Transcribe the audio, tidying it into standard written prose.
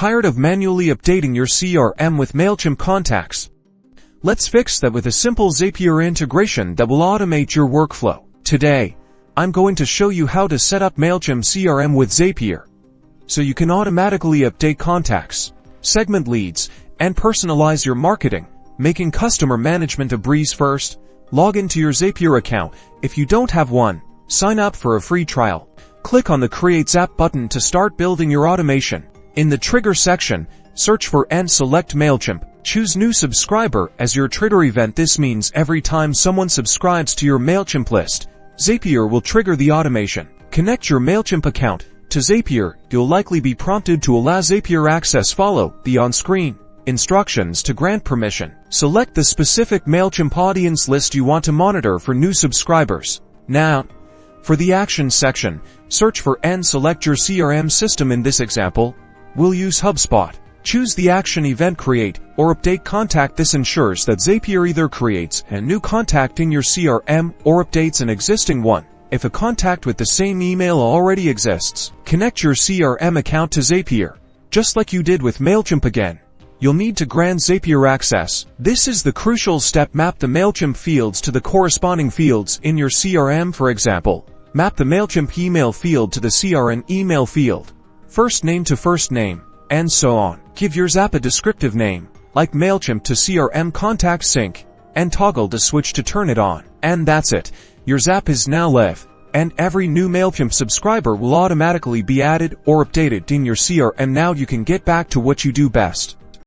Tired of manually updating your CRM with Mailchimp contacts? Let's fix that with a simple Zapier integration that will automate your workflow. Today, I'm going to show you how to set up Mailchimp CRM with Zapier, so you can automatically update contacts, segment leads, and personalize your marketing, making customer management a breeze. First, log into your Zapier account. If you don't have one, sign up for a free trial. Click on the Create Zap button to start building your automation. In the Trigger section, search for and select Mailchimp. Choose New Subscriber as your trigger event. This means every time someone subscribes to your Mailchimp list, Zapier will trigger the automation. Connect your Mailchimp account to Zapier. You'll likely be prompted to allow Zapier access. Follow the on-screen instructions to grant permission. Select the specific Mailchimp audience list you want to monitor for new subscribers. Now, for the Actions section, search for and select your CRM system. In this example, we'll use HubSpot. Choose the action event Create or Update Contact. This ensures that Zapier either creates a new contact in your CRM or updates an existing one. If a contact with the same email already exists, connect your CRM account to Zapier. Just like you did with Mailchimp again, you'll need to grant Zapier access. This is the crucial step. Map the Mailchimp fields to the corresponding fields in your CRM. For example, map the Mailchimp email field to the CRM email field, first name to first name, and so on. Give your Zap a descriptive name, like Mailchimp to CRM Contact Sync, and toggle the switch to turn it on. And that's it. Your Zap is now live, and every new Mailchimp subscriber will automatically be added or updated in your CRM. Now you can get back to what you do best.